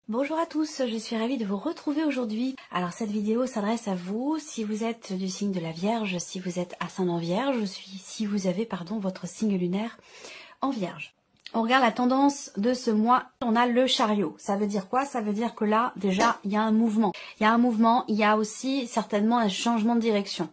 Bonjour à tous, je suis ravie de vous retrouver aujourd'hui. Alors cette vidéo s'adresse à vous si vous êtes du signe de la Vierge, si vous êtes ascendant Vierge, si vous avez votre signe lunaire en Vierge. On regarde la tendance de ce mois, on a le chariot. Ça veut dire quoi? Ça veut dire que là, déjà, il y a un mouvement. Il y a un mouvement, il y a aussi certainement un changement de direction.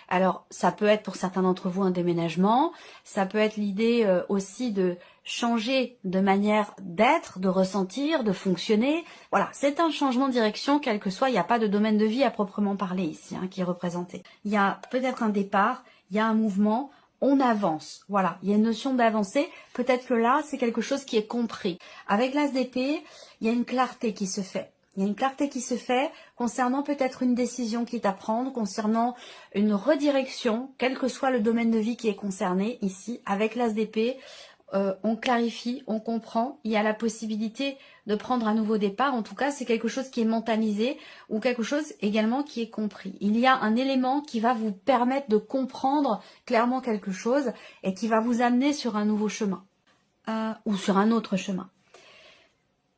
Alors, ça peut être pour certains d'entre vous un déménagement, ça peut être l'idée aussi de changer de manière d'être, de ressentir, de fonctionner. Voilà, c'est un changement de direction, quel que soit, il n'y a pas de domaine de vie à proprement parler ici, qui est représenté. Il y a peut-être un départ, il y a un mouvement, on avance. Voilà, il y a une notion d'avancer. Peut-être que là, c'est quelque chose qui est compris. Avec l'as d'épée, il y a une clarté qui se fait. Il y a une clarté qui se fait concernant peut-être une décision qui est à prendre, concernant une redirection, quel que soit le domaine de vie qui est concerné ici. Avec l'as d'épée, on clarifie, on comprend, il y a la possibilité de prendre un nouveau départ. En tout cas, c'est quelque chose qui est mentalisé ou quelque chose également qui est compris. Il y a un élément qui va vous permettre de comprendre clairement quelque chose et qui va vous amener sur un nouveau chemin ou sur un autre chemin.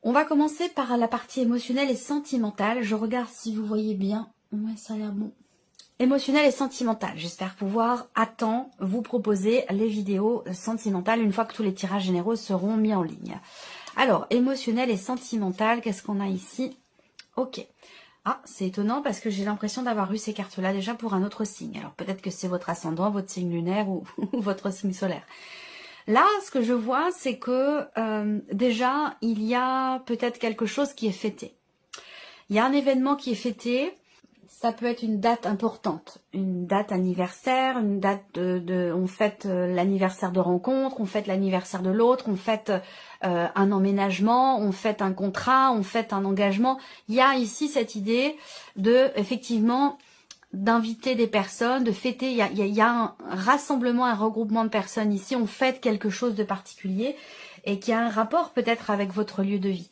On va commencer par la partie émotionnelle et sentimentale. Je regarde si vous voyez bien. Ouais, ça a l'air bon. Émotionnelle et sentimentale. J'espère pouvoir à temps vous proposer les vidéos sentimentales une fois que tous les tirages généraux seront mis en ligne. Alors, émotionnelle et sentimentale, qu'est-ce qu'on a ici? Ok. Ah, c'est étonnant parce que j'ai l'impression d'avoir eu ces cartes-là déjà pour un autre signe. Alors, peut-être que c'est votre ascendant, votre signe lunaire ou votre signe solaire. Là, ce que je vois, c'est que déjà, il y a peut-être quelque chose qui est fêté. Il y a un événement qui est fêté. Ça peut être une date importante, une date anniversaire, une date on fête l'anniversaire de rencontre, on fête l'anniversaire de l'autre, on fête un emménagement, on fête un contrat, on fête un engagement. Il y a ici cette idée de, effectivement, d'inviter des personnes, de fêter, il y a un rassemblement, un regroupement de personnes ici, on fête quelque chose de particulier et qui a un rapport peut-être avec votre lieu de vie.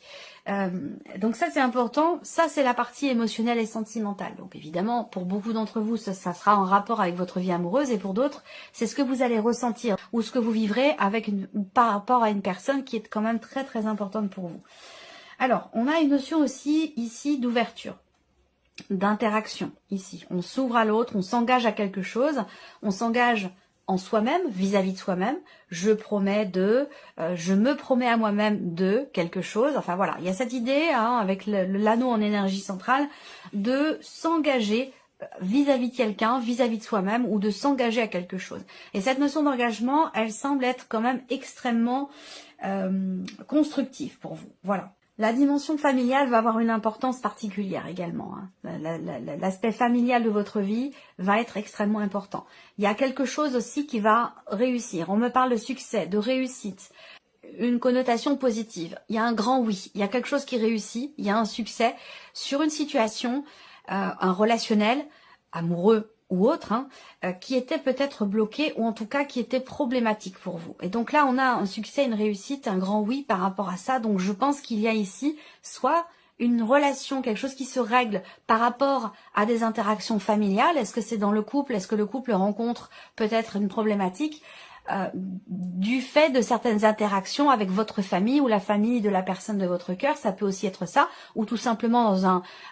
Donc ça c'est important, ça c'est la partie émotionnelle et sentimentale. Donc évidemment pour beaucoup d'entre vous ça sera en rapport avec votre vie amoureuse et pour d'autres c'est ce que vous allez ressentir ou ce que vous vivrez avec par rapport à une personne qui est quand même très très importante pour vous. Alors on a une notion aussi ici d'ouverture, d'interaction ici. On s'ouvre à l'autre, on s'engage à quelque chose, on s'engage en soi-même, vis-à-vis de soi-même, je me promets à moi-même de quelque chose, enfin voilà, il y a cette idée, avec l'anneau en énergie centrale, de s'engager vis-à-vis de quelqu'un, vis-à-vis de soi-même, ou de s'engager à quelque chose. Et cette notion d'engagement, elle semble être quand même extrêmement constructive pour vous, voilà. La dimension familiale va avoir une importance particulière également. L'aspect familial de votre vie va être extrêmement important. Il y a quelque chose aussi qui va réussir. On me parle de succès, de réussite, une connotation positive. Il y a un grand oui, il y a quelque chose qui réussit, il y a un succès sur une situation, un relationnel, amoureux ou autre, qui était peut-être bloqué ou en tout cas qui était problématique pour vous. Et donc là, on a un succès, une réussite, un grand oui par rapport à ça. Donc je pense qu'il y a ici soit une relation, quelque chose qui se règle par rapport à des interactions familiales. Est-ce que c'est dans le couple? Est-ce que le couple rencontre peut-être une problématique du fait de certaines interactions avec votre famille ou la famille de la personne de votre cœur, ça peut aussi être ça, ou tout simplement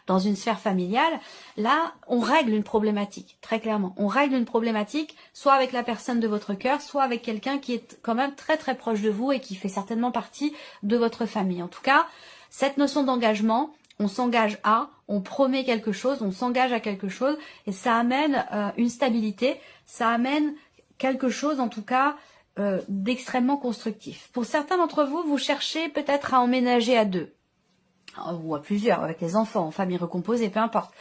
dans une sphère familiale. Là, on règle une problématique, très clairement. On règle une problématique, soit avec la personne de votre cœur, soit avec quelqu'un qui est quand même très très proche de vous et qui fait certainement partie de votre famille. En tout cas, cette notion d'engagement, on s'engage on promet quelque chose, on s'engage à quelque chose, et ça amène une stabilité, ça amène quelque chose en tout cas d'extrêmement constructif. Pour certains d'entre vous, vous cherchez peut-être à emménager à deux, ou à plusieurs, avec les enfants, en famille recomposée, peu importe.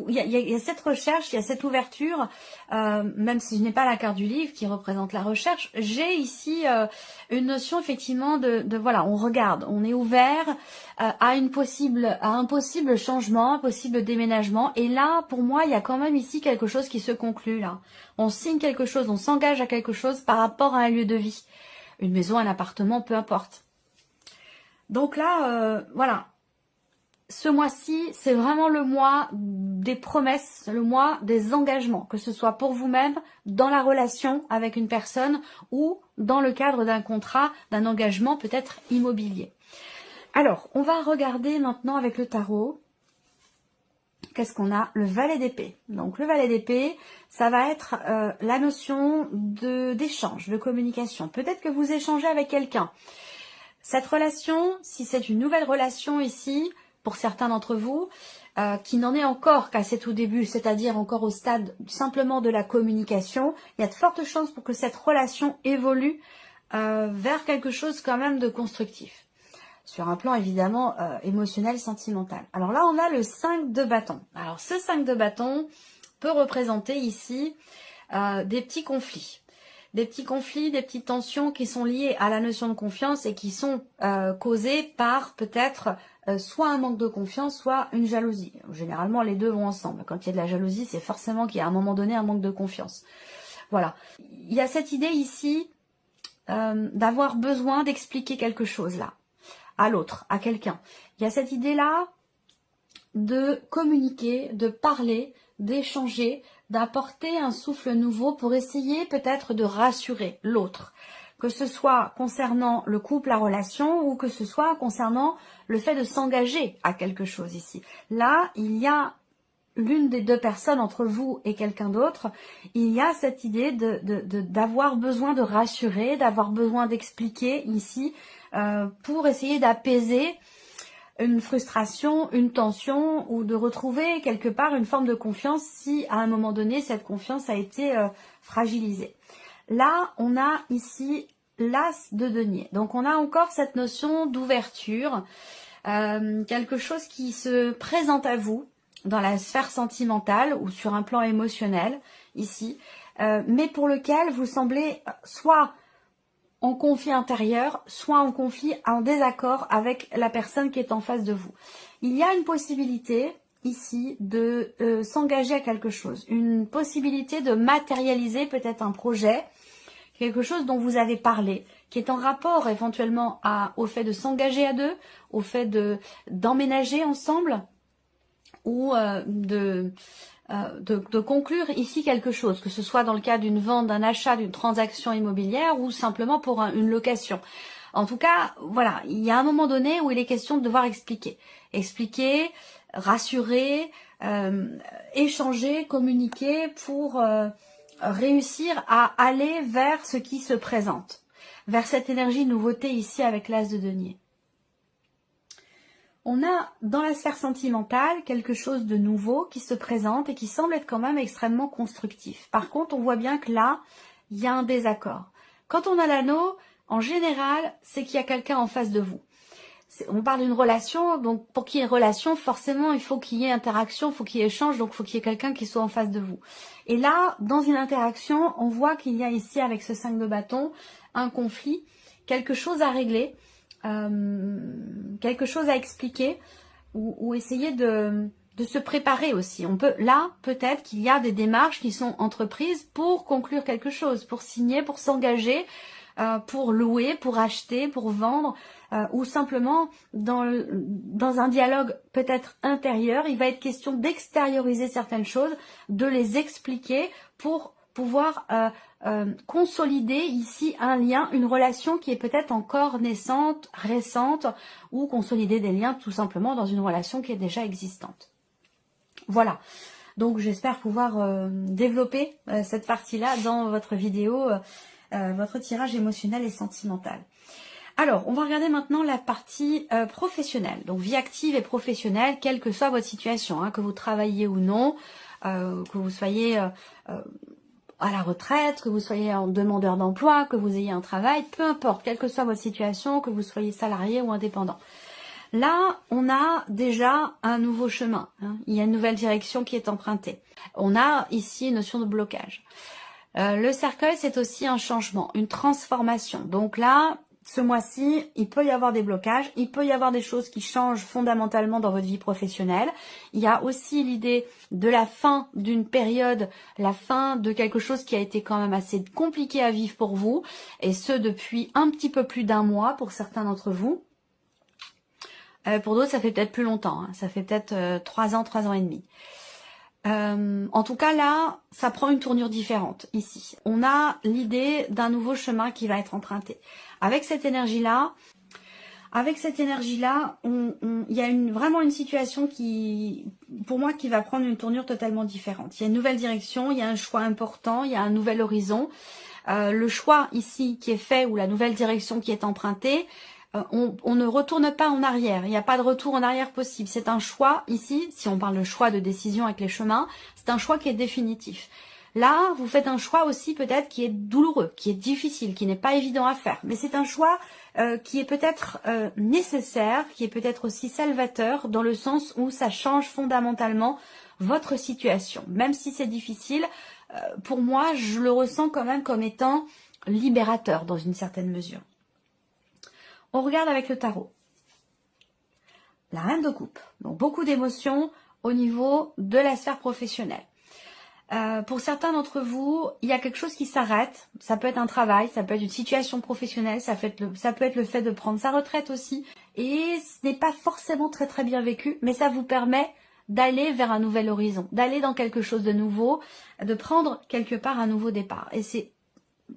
Il y a cette recherche, il y a cette ouverture, même si je n'ai pas la carte du livre qui représente la recherche, j'ai ici une notion effectivement de voilà, on regarde, on est ouvert à un possible changement, un possible déménagement, et là pour moi il y a quand même ici quelque chose qui se conclut là. On signe quelque chose, on s'engage à quelque chose par rapport à un lieu de vie, une maison, un appartement, peu importe. Donc là, voilà. Ce mois-ci, c'est vraiment le mois des promesses, le mois des engagements, que ce soit pour vous-même, dans la relation avec une personne ou dans le cadre d'un contrat, d'un engagement peut-être immobilier. Alors, on va regarder maintenant avec le tarot. Qu'est-ce qu'on a? Le valet d'épée. Donc le valet d'épée, ça va être la notion d'échange, de communication. Peut-être que vous échangez avec quelqu'un. Cette relation, si c'est une nouvelle relation ici, pour certains d'entre vous, qui n'en est encore qu'à ses tout débuts, c'est-à-dire encore au stade simplement de la communication, il y a de fortes chances pour que cette relation évolue vers quelque chose quand même de constructif. Sur un plan évidemment émotionnel, sentimental. Alors là, on a le 5 de bâton. Alors ce 5 de bâton peut représenter ici des petits conflits. Des petits conflits, des petites tensions qui sont liées à la notion de confiance et qui sont causées par peut-être soit un manque de confiance, soit une jalousie. Généralement, les deux vont ensemble. Quand il y a de la jalousie, c'est forcément qu'il y a à un moment donné un manque de confiance. Voilà. Il y a cette idée ici d'avoir besoin d'expliquer quelque chose là. À l'autre, à quelqu'un. Il y a cette idée-là de communiquer, de parler, d'échanger, d'apporter un souffle nouveau pour essayer peut-être de rassurer l'autre. Que ce soit concernant le couple, la relation, ou que ce soit concernant le fait de s'engager à quelque chose ici. Là, il y a l'une des deux personnes entre vous et quelqu'un d'autre, il y a cette idée d'avoir besoin de rassurer, d'avoir besoin d'expliquer ici, pour essayer d'apaiser une frustration, une tension ou de retrouver quelque part une forme de confiance si à un moment donné cette confiance a été fragilisée. Là, on a ici l'as de denier. Donc on a encore cette notion d'ouverture, quelque chose qui se présente à vous dans la sphère sentimentale ou sur un plan émotionnel ici, mais pour lequel vous semblez soit en conflit intérieur, soit en conflit, en désaccord avec la personne qui est en face de vous. Il y a une possibilité ici de s'engager à quelque chose, une possibilité de matérialiser peut-être un projet, quelque chose dont vous avez parlé, qui est en rapport éventuellement au fait de s'engager à deux, au fait d'emménager ensemble, ou de conclure ici quelque chose, que ce soit dans le cas d'une vente, d'un achat, d'une transaction immobilière ou simplement pour une location. En tout cas, voilà, il y a un moment donné où il est question de devoir expliquer. Expliquer, rassurer, échanger, communiquer pour réussir à aller vers ce qui se présente, vers cette énergie nouveauté ici avec l'as de denier. On a dans la sphère sentimentale quelque chose de nouveau qui se présente et qui semble être quand même extrêmement constructif. Par contre, on voit bien que là, il y a un désaccord. Quand on a l'anneau, en général, c'est qu'il y a quelqu'un en face de vous. On parle d'une relation, donc pour qu'il y ait relation, forcément, il faut qu'il y ait interaction, il faut qu'il y ait échange, donc il faut qu'il y ait quelqu'un qui soit en face de vous. Et là, dans une interaction, on voit qu'il y a ici, avec ce 5 de bâton, un conflit, quelque chose à régler, quelque chose à expliquer ou essayer de se préparer aussi. On peut, là, peut-être qu'il y a des démarches qui sont entreprises pour conclure quelque chose, pour signer, pour s'engager, pour louer, pour acheter, pour vendre, ou simplement dans un dialogue peut-être intérieur. Il va être question d'extérioriser certaines choses, de les expliquer pour pouvoir consolider ici un lien, une relation qui est peut-être encore naissante, récente, ou consolider des liens tout simplement dans une relation qui est déjà existante. Voilà, donc j'espère pouvoir développer cette partie-là dans votre vidéo, votre tirage émotionnel et sentimental. Alors, on va regarder maintenant la partie professionnelle, donc vie active et professionnelle, quelle que soit votre situation, hein, que vous travaillez ou non, que vous soyez à la retraite, que vous soyez en demandeur d'emploi, que vous ayez un travail, peu importe, quelle que soit votre situation, que vous soyez salarié ou indépendant. Là, on a déjà un nouveau chemin, hein. Il y a une nouvelle direction qui est empruntée. On a ici une notion de blocage. Le cercueil, c'est aussi un changement, une transformation. Donc là, ce mois-ci, il peut y avoir des blocages, il peut y avoir des choses qui changent fondamentalement dans votre vie professionnelle. Il y a aussi l'idée de la fin d'une période, la fin de quelque chose qui a été quand même assez compliqué à vivre pour vous, et ce depuis un petit peu plus d'un mois pour certains d'entre vous. Pour d'autres, ça fait peut-être plus longtemps, hein. Ça fait peut-être 3 ans et demi. En tout cas là, ça prend une tournure différente ici. On a l'idée d'un nouveau chemin qui va être emprunté. Avec cette énergie-là, Avec cette énergie-là, il y a vraiment une situation qui, pour moi, qui va prendre une tournure totalement différente. Il y a une nouvelle direction, il y a un choix important, il y a un nouvel horizon. Le choix ici qui est fait ou la nouvelle direction qui est empruntée, on ne retourne pas en arrière. Il n'y a pas de retour en arrière possible. C'est un choix ici, si on parle de choix de décision avec les chemins, c'est un choix qui est définitif. Là, vous faites un choix aussi peut-être qui est douloureux, qui est difficile, qui n'est pas évident à faire. Mais c'est un choix qui est peut-être nécessaire, qui est peut-être aussi salvateur, dans le sens où ça change fondamentalement votre situation. Même si c'est difficile, pour moi, je le ressens quand même comme étant libérateur dans une certaine mesure. On regarde avec le tarot. La reine de coupe. Donc beaucoup d'émotions au niveau de la sphère professionnelle. Pour certains d'entre vous, il y a quelque chose qui s'arrête. Ça peut être un travail, ça peut être une situation professionnelle, ça peut être le fait de prendre sa retraite aussi. Et ce n'est pas forcément très très bien vécu, mais ça vous permet d'aller vers un nouvel horizon, d'aller dans quelque chose de nouveau, de prendre quelque part un nouveau départ. Et c'est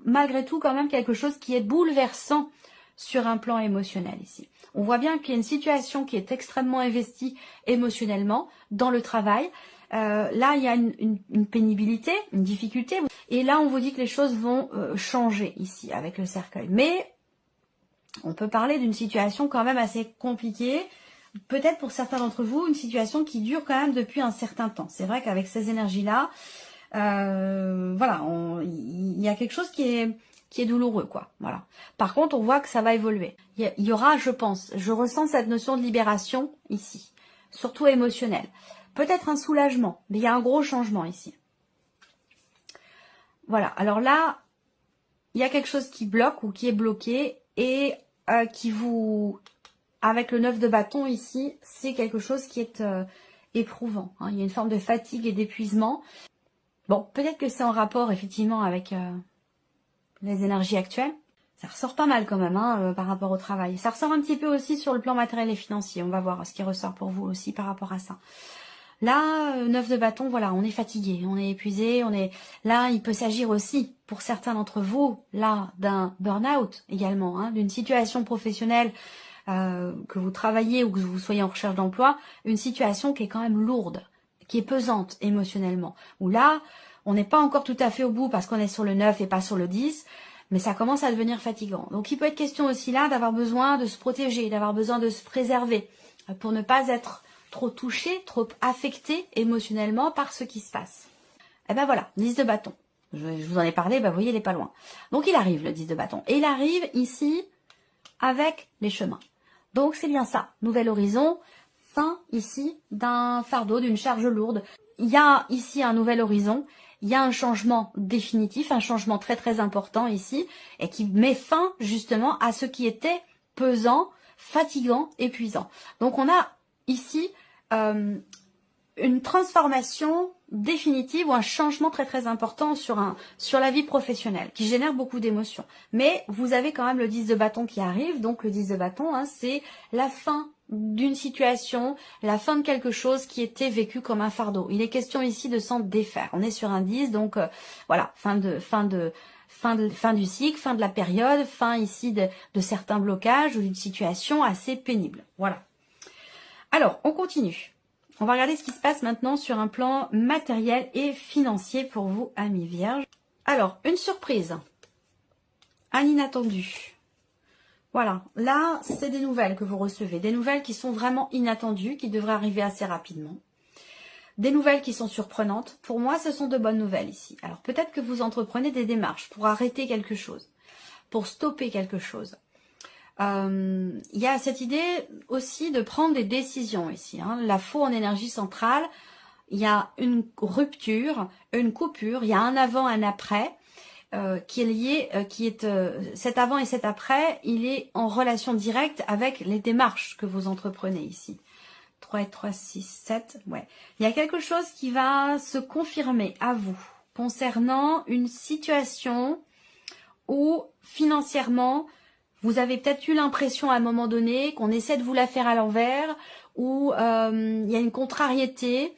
malgré tout quand même quelque chose qui est bouleversant sur un plan émotionnel ici. On voit bien qu'il y a une situation qui est extrêmement investie émotionnellement dans le travail. Là, il y a une pénibilité, une difficulté. Et là, on vous dit que les choses vont changer ici avec le cercueil. Mais on peut parler d'une situation quand même assez compliquée. Peut-être pour certains d'entre vous, une situation qui dure quand même depuis un certain temps. C'est vrai qu'avec ces énergies-là, voilà, il y a quelque chose qui est douloureux, quoi. Voilà. Par contre, on voit que ça va évoluer. Il y aura, je pense, je ressens cette notion de libération ici, surtout émotionnelle. Peut-être un soulagement, mais il y a un gros changement ici. Voilà. Alors là, il y a quelque chose qui bloque ou qui est bloqué et qui vous, avec le 9 de bâton ici, c'est quelque chose qui est éprouvant. Hein. Il y a une forme de fatigue et d'épuisement. Bon, peut-être que c'est en rapport effectivement avec les énergies actuelles. Ça ressort pas mal quand même par rapport au travail. Ça ressort un petit peu aussi sur le plan matériel et financier. On va voir ce qui ressort pour vous aussi par rapport à ça. Là, 9 de bâton, voilà, on est fatigué, on est épuisé, là, il peut s'agir aussi, pour certains d'entre vous, là, d'un burn-out également, hein, d'une situation professionnelle que vous travaillez ou que vous soyez en recherche d'emploi, une situation qui est quand même lourde, qui est pesante émotionnellement. Où là, on n'est pas encore tout à fait au bout parce qu'on est sur le 9 et pas sur le 10, mais ça commence à devenir fatigant. Donc il peut être question aussi là d'avoir besoin de se protéger, d'avoir besoin de se préserver, pour ne pas être trop touché, trop affecté émotionnellement par ce qui se passe. Et ben voilà, 10 de bâton. Je vous en ai parlé, ben vous voyez, il n'est pas loin. Donc il arrive le 10 de bâton. Et il arrive ici avec les chemins. Donc c'est bien ça, nouvel horizon, fin ici d'un fardeau, d'une charge lourde. Il y a ici un nouvel horizon, il y a un changement définitif, un changement très très important ici, et qui met fin justement à ce qui était pesant, fatigant, épuisant. Donc on a ici une transformation définitive ou un changement très très important sur la vie professionnelle qui génère beaucoup d'émotions. Mais vous avez quand même le 10 de bâton qui arrive, donc le 10 de bâton, hein, c'est la fin d'une situation, la fin de quelque chose qui était vécu comme un fardeau. Il est question ici de s'en défaire. On est sur un 10, donc voilà, fin du cycle, fin de la période, fin ici de certains blocages ou d'une situation assez pénible. Voilà. Alors, on continue. On va regarder ce qui se passe maintenant sur un plan matériel et financier pour vous, amis vierges. Alors, une surprise. Un inattendu. Voilà, là, c'est des nouvelles que vous recevez. Des nouvelles qui sont vraiment inattendues, qui devraient arriver assez rapidement. Des nouvelles qui sont surprenantes. Pour moi, ce sont de bonnes nouvelles ici. Alors, peut-être que vous entreprenez des démarches pour arrêter quelque chose, pour stopper quelque chose. Il y a cette idée aussi de prendre des décisions ici. Hein. La faux en énergie centrale, il y a une rupture, une coupure, il y a un avant, un après qui est lié, cet avant et cet après, il est en relation directe avec les démarches que vous entreprenez ici. 3 et 3, 6, 7, ouais. Il y a quelque chose qui va se confirmer à vous concernant une situation où financièrement, vous avez peut-être eu l'impression à un moment donné qu'on essaie de vous la faire à l'envers, ou il y a une contrariété,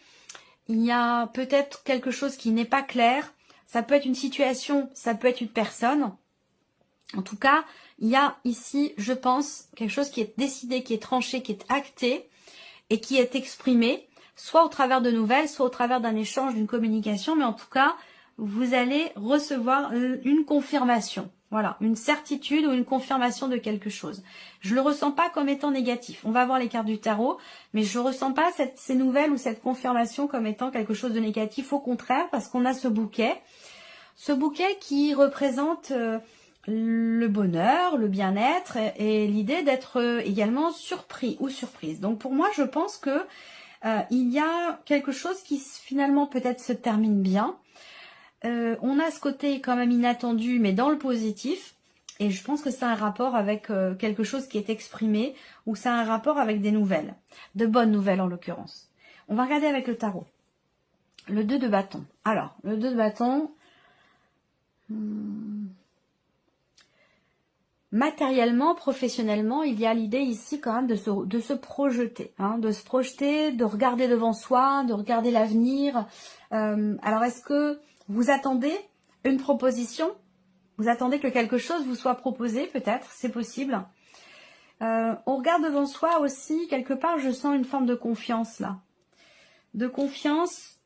il y a peut-être quelque chose qui n'est pas clair. Ça peut être une situation, ça peut être une personne. En tout cas, il y a ici, je pense, quelque chose qui est décidé, qui est tranché, qui est acté et qui est exprimé, soit au travers de nouvelles, soit au travers d'un échange, d'une communication, mais en tout cas, vous allez recevoir une confirmation. Voilà, une certitude ou une confirmation de quelque chose. Je le ressens pas comme étant négatif. On va voir les cartes du tarot, mais je ressens pas ces nouvelles ou cette confirmation comme étant quelque chose de négatif. Au contraire, parce qu'on a ce bouquet qui représente le bonheur, le bien-être et l'idée d'être également surpris ou surprise. Donc pour moi, je pense que il y a quelque chose qui finalement peut-être se termine bien. On a ce côté quand même inattendu, mais dans le positif. Et je pense que c'est un rapport avec quelque chose qui est exprimé, ou c'est un rapport avec des nouvelles. De bonnes nouvelles en l'occurrence. On va regarder avec le tarot. Le 2 de bâton. Alors, le 2 de bâton... Matériellement, professionnellement, il y a l'idée ici quand même de se projeter. De se projeter, de regarder devant soi, de regarder l'avenir. Alors, est-ce que vous attendez une proposition? Vous attendez que quelque chose vous soit proposé, peut-être, c'est possible. On regarde devant soi aussi, quelque part, je sens une forme de confiance là. De confiance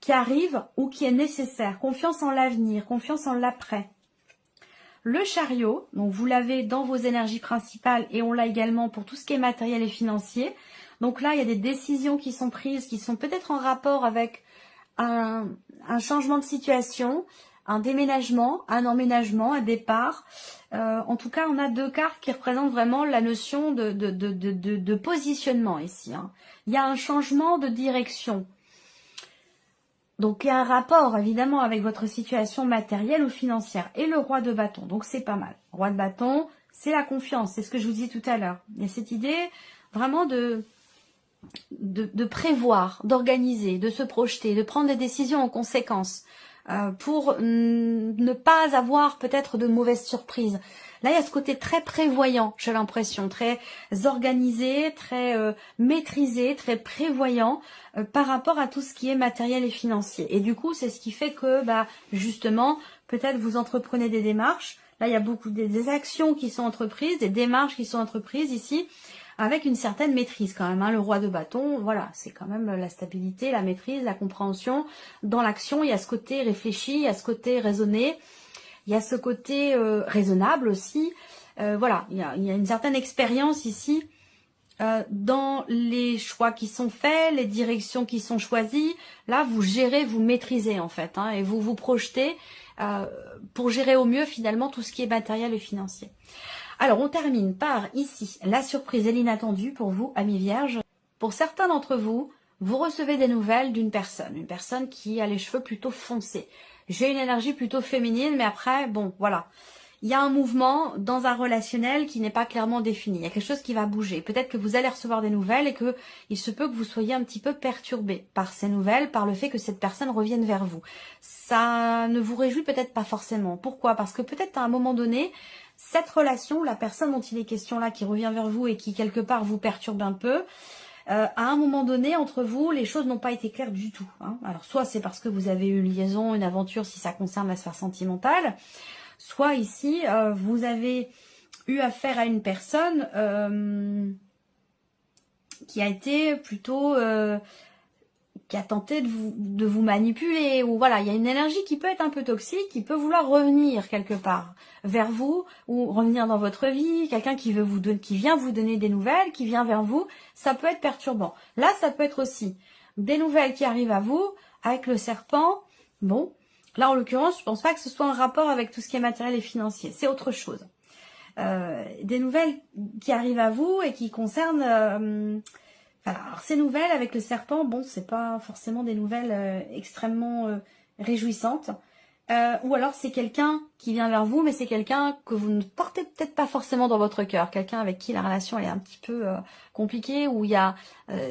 qui arrive ou qui est nécessaire. Confiance en l'avenir, confiance en l'après. Le chariot, donc vous l'avez dans vos énergies principales et on l'a également pour tout ce qui est matériel et financier. Donc là, il y a des décisions qui sont prises, qui sont peut-être en rapport avec un changement de situation, un déménagement, un emménagement, un départ. En tout cas, on a deux cartes qui représentent vraiment la notion de positionnement ici. Il y a un changement de direction. Donc, il y a un rapport, évidemment, avec votre situation matérielle ou financière. Et le roi de bâton, donc c'est pas mal. Roi de bâton, c'est la confiance, c'est ce que je vous dis tout à l'heure. Il y a cette idée vraiment de prévoir, d'organiser, de se projeter, de prendre des décisions en conséquence pour ne pas avoir peut-être de mauvaises surprises. Là, il y a ce côté très prévoyant, j'ai l'impression, très organisé, très maîtrisé, très prévoyant par rapport à tout ce qui est matériel et financier. Et du coup, c'est ce qui fait que, justement, peut-être vous entreprenez des démarches. Là, il y a beaucoup des actions qui sont entreprises, des démarches qui sont entreprises ici, avec une certaine maîtrise quand même. Le roi de bâton, voilà, c'est quand même la stabilité, la maîtrise, la compréhension. Dans l'action, il y a ce côté réfléchi, il y a ce côté raisonné, il y a ce côté raisonnable aussi. Voilà, il y a une certaine expérience ici dans les choix qui sont faits, les directions qui sont choisies. Là, vous gérez, vous maîtrisez en fait, et vous vous projetez pour gérer au mieux finalement tout ce qui est matériel et financier. Alors, on termine par ici la surprise et l'inattendu pour vous, amis vierges. Pour certains d'entre vous, vous recevez des nouvelles d'une personne. Une personne qui a les cheveux plutôt foncés. J'ai une énergie plutôt féminine, mais après, bon, voilà. Il y a un mouvement dans un relationnel qui n'est pas clairement défini. Il y a quelque chose qui va bouger. Peut-être que vous allez recevoir des nouvelles et que il se peut que vous soyez un petit peu perturbé par ces nouvelles, par le fait que cette personne revienne vers vous. Ça ne vous réjouit peut-être pas forcément. Pourquoi? Parce que peut-être à un moment donné, cette relation, la personne dont il est question là, qui revient vers vous et qui quelque part vous perturbe un peu, à un moment donné, entre vous, les choses n'ont pas été claires du tout. Alors, soit c'est parce que vous avez eu une liaison, une aventure, si ça concerne la sphère sentimentale, soit ici, vous avez eu affaire à une personne qui a été plutôt... qui a tenté de vous manipuler, ou voilà, il y a une énergie qui peut être un peu toxique, qui peut vouloir revenir quelque part vers vous, ou revenir dans votre vie, quelqu'un qui vient vous donner des nouvelles, qui vient vers vous, ça peut être perturbant. Là, ça peut être aussi des nouvelles qui arrivent à vous, avec le serpent, bon, là en l'occurrence, je pense pas que ce soit un rapport avec tout ce qui est matériel et financier, c'est autre chose. Des nouvelles qui arrivent à vous et qui concernent... Alors, ces nouvelles avec le serpent, bon, c'est pas forcément des nouvelles extrêmement réjouissantes. Ou alors, c'est quelqu'un qui vient vers vous, mais c'est quelqu'un que vous ne portez peut-être pas forcément dans votre cœur. Quelqu'un avec qui la relation elle est un petit peu compliquée, où il y a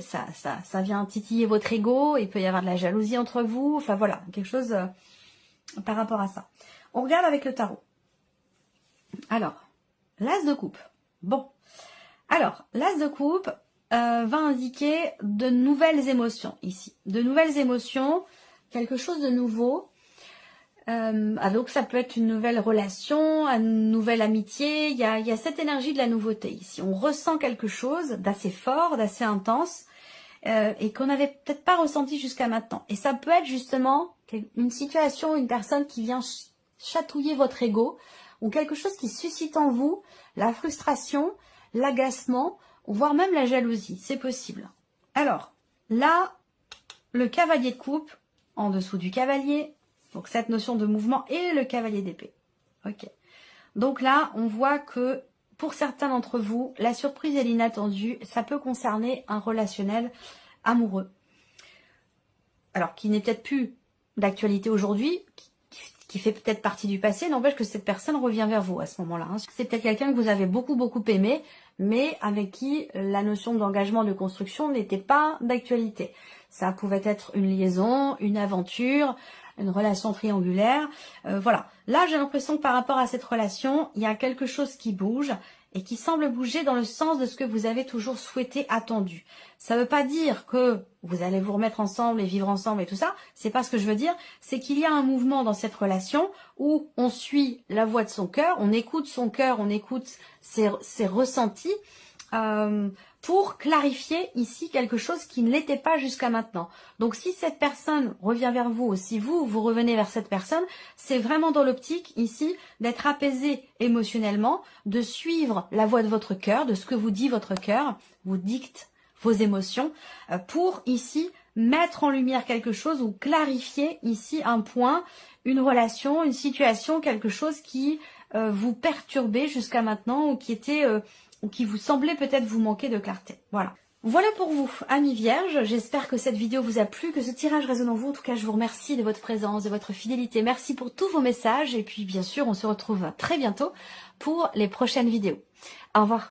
ça vient titiller votre ego, il peut y avoir de la jalousie entre vous. Enfin, voilà, quelque chose par rapport à ça. On regarde avec le tarot. Alors, l'as de coupe. Bon. Alors, l'as de coupe... va indiquer de nouvelles émotions ici. De nouvelles émotions, quelque chose de nouveau. Donc ça peut être une nouvelle relation, une nouvelle amitié, il y a cette énergie de la nouveauté ici. On ressent quelque chose d'assez fort, d'assez intense, et qu'on n'avait peut-être pas ressenti jusqu'à maintenant. Et ça peut être justement une situation, une personne qui vient chatouiller votre ego, ou quelque chose qui suscite en vous la frustration, l'agacement, voire même la jalousie. C'est possible. Alors, là, le cavalier de coupe, en dessous du cavalier, donc cette notion de mouvement, et le cavalier d'épée. Ok. Donc là, on voit que pour certains d'entre vous, la surprise et l'inattendu, ça peut concerner un relationnel amoureux. Alors, qui n'est peut-être plus d'actualité aujourd'hui, qui fait peut-être partie du passé, n'empêche que cette personne revient vers vous à ce moment-là. C'est peut-être quelqu'un que vous avez beaucoup aimé, mais avec qui la notion d'engagement, de construction n'était pas d'actualité. Ça pouvait être une liaison, une aventure, une relation triangulaire. Voilà. Là, j'ai l'impression que par rapport à cette relation, il y a quelque chose qui bouge et qui semble bouger dans le sens de ce que vous avez toujours souhaité, attendu. Ça ne veut pas dire que vous allez vous remettre ensemble et vivre ensemble et tout ça. C'est pas ce que je veux dire. C'est qu'il y a un mouvement dans cette relation où on suit la voix de son cœur, on écoute son cœur, on écoute ses ressentis, pour clarifier ici quelque chose qui ne l'était pas jusqu'à maintenant. Donc si cette personne revient vers vous, ou si vous revenez vers cette personne, c'est vraiment dans l'optique ici d'être apaisé émotionnellement, de suivre la voix de votre cœur, de ce que vous dit votre cœur, vous dicte vos émotions, pour ici mettre en lumière quelque chose ou clarifier ici un point, une relation, une situation, quelque chose qui vous perturbait jusqu'à maintenant ou qui était... ou qui vous semblait peut-être vous manquer de clarté. Voilà. Voilà pour vous, amis vierges. J'espère que cette vidéo vous a plu, que ce tirage résonne en vous. En tout cas, je vous remercie de votre présence, de votre fidélité. Merci pour tous vos messages. Et puis, bien sûr, on se retrouve très bientôt pour les prochaines vidéos. Au revoir.